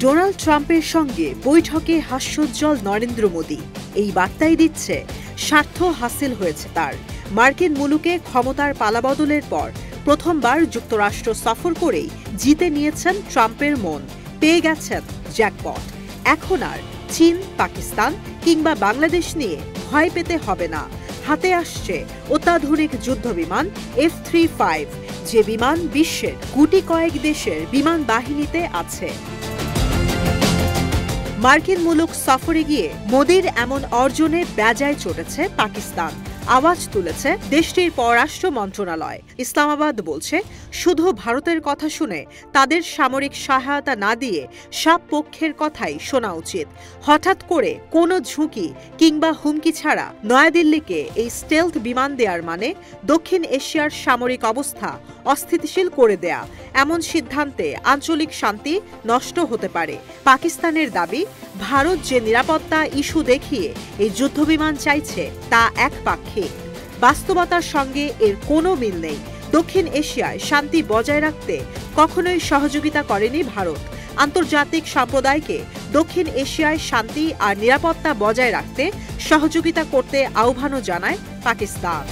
Donald ট্রাম্পের সঙ্গে বৈঠকে হাস্যোজ্জ্বল নরেন্দ্র মোদি। এই বার্তাই দিচ্ছে স্বার্থ হাসিল হয়েছে তার। মার্কিন মুলুকে ক্ষমতার পালাবদলের পর প্রথমবার যুক্তরাষ্ট্র সফর করেই জিতে নিয়েছেন ট্রাম্পের মন। পেয়ে গেছেন জ্যাকপট। এখন আর চীন, পাকিস্তান কিংবা বাংলাদেশ নিয়ে ভয় পেতে হবে না। হাতে আসছে অত্যাধুনিক যুদ্ধবিমান F-35, যে বিমান বিশ্বের গুটি কয়েক দেশের বিমান বাহিনীতে আছে। মার্কিন মুলুক সফরে গিয়ে মোদির এমন অর্জনে বেজায় চটেছে পাকিস্তান। আওয়াজ তুলেছে দেশটির পররাষ্ট্র মন্ত্রণালয়। ইসলামাবাদ বলছে, শুধু ভারতের কথা শুনে তাদের সামরিক সহায়তা না দিয়ে সব পক্ষের কথাই শোনা উচিত। হঠাৎ করে কোনো ঝুঁকি কিংবা হুমকি ছাড়া নয়াদিল্লিকে এই স্টেলথ বিমান দেওয়ার মানে দক্ষিণ এশিয়ার সামরিক অবস্থা অস্থিতিশীল করে দেয়া। এমন সিদ্ধান্তে আঞ্চলিক শান্তি নষ্ট হতে পারে। পাকিস্তানের দাবি, ভারত যে নিরাপত্তা ইস্যু দেখিয়ে এই যুদ্ধবিমান চাইছে তা একপাক্ষিক। বাস্তবতার সঙ্গে এর কোনো মিল নেই। দক্ষিণ এশিয়ায় শান্তি বজায় রাখতে কখনোই সহযোগিতা করেনি ভারত। আন্তর্জাতিক সম্প্রদায়কে দক্ষিণ এশিয়ায় শান্তি আর নিরাপত্তা বজায় রাখতে সহযোগিতা করতে আহ্বানও জানায় পাকিস্তান।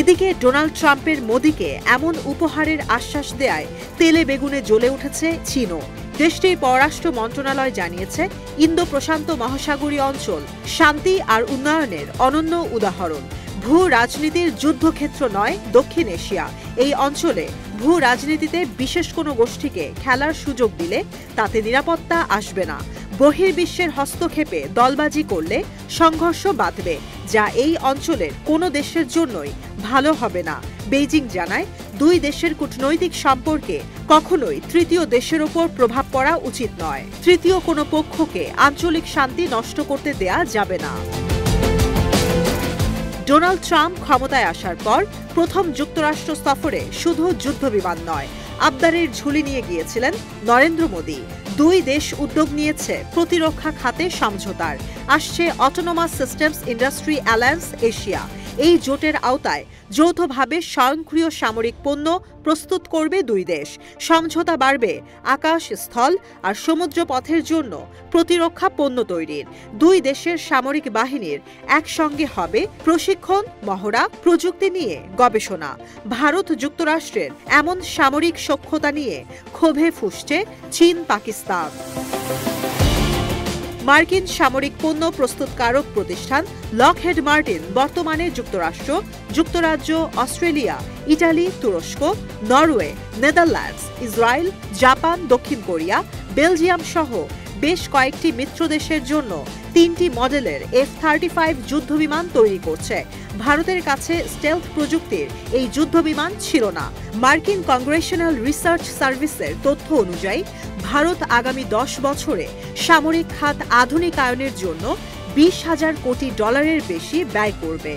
এদিকে ডোনাল্ড ট্রাম্পের মোদিকে এমন উপহারের আশ্বাস দেয়ায় তেলে বেগুনে জ্বলে উঠেছে চীনও। দেশটির পররাষ্ট্র মন্ত্রণালয় জানিয়েছে, ইন্দো প্রশান্ত মহাসাগরীয় অঞ্চল শান্তি আর উন্নয়নের অনন্য উদাহরণ। ভূ রাজনীতির যুদ্ধক্ষেত্র নয় দক্ষিণ এশিয়া। এই অঞ্চলে ভূ রাজনীতিতে বিশেষ কোনো গোষ্ঠীকে খেলার সুযোগ দিলে তাতে নিরাপত্তা আসবে না। বহির্বিশ্বের হস্তক্ষেপে দলবাজি করলে সংঘর্ষ বাঁধবে, যা এই অঞ্চলের কোনো দেশের জন্যই ভালো হবে না। বেইজিং জানায়, দুই দেশের কূটনৈতিক সম্পর্কে কখনোই তৃতীয় দেশের ওপর প্রভাব পড়া উচিত নয়। তৃতীয় কোনো পক্ষকে আঞ্চলিক শান্তি নষ্ট করতে দেয়া যাবে না। ডোনাল্ড ট্রাম্প ক্ষমতায় আসার পর প্রথম যুক্তরাষ্ট্র সফরে শুধু যুদ্ধবিমান নয়, আবদারের ঝুলি নিয়ে গিয়েছিলেন নরেন্দ্র মোদি। দুই দেশ উদ্যোগ নিয়েছে প্রতিরক্ষা খাতে সমঝোতার। আসছে autonomous systems industry alliance Asia. এই জোটের আওতায় যৌথভাবে স্বয়ংক্রিয় সামরিক পণ্য প্রস্তুত করবে দুই দেশ। সমঝোতা বাড়বে আকাশ, স্থল আর সমুদ্র পথের জন্য প্রতিরক্ষা পণ্য তৈরির। দুই দেশের সামরিক বাহিনীর একসঙ্গে হবে প্রশিক্ষণ, মহড়া, প্রযুক্তি নিয়ে গবেষণা। ভারত যুক্তরাষ্ট্রের এমন সামরিক সক্ষমতা নিয়ে ক্ষোভে ফুঁসছে চীন, পাকিস্তান। মার্কিন সামরিক পণ্য প্রস্তুতকারক প্রতিষ্ঠান লকহেড মার্টিন বর্তমানে যুক্তরাষ্ট্র, যুক্তরাজ্য, অস্ট্রেলিয়া, ইটালি, তুরস্ক, নরওয়ে, নেদারল্যান্ডস, ইসরায়েল, জাপান, দক্ষিণ কোরিয়া, বেলজিয়াম সহ বেশ কয়েকটি মিত্র দেশের জন্য 3টি মডেলের F-35 যুদ্ধবিমান তৈরি করছে। ভারতের কাছে স্টেলথ প্রযুক্তির এই যুদ্ধবিমান ছিল না। মার্কিন কংগ্রেশনাল রিসার্চ সার্ভিসের তথ্য অনুযায়ী ভারত আগামী 10 বছরে সামরিক খাত আধুনিকায়নের জন্য $20,000 কোটি বেশি ব্যয় করবে।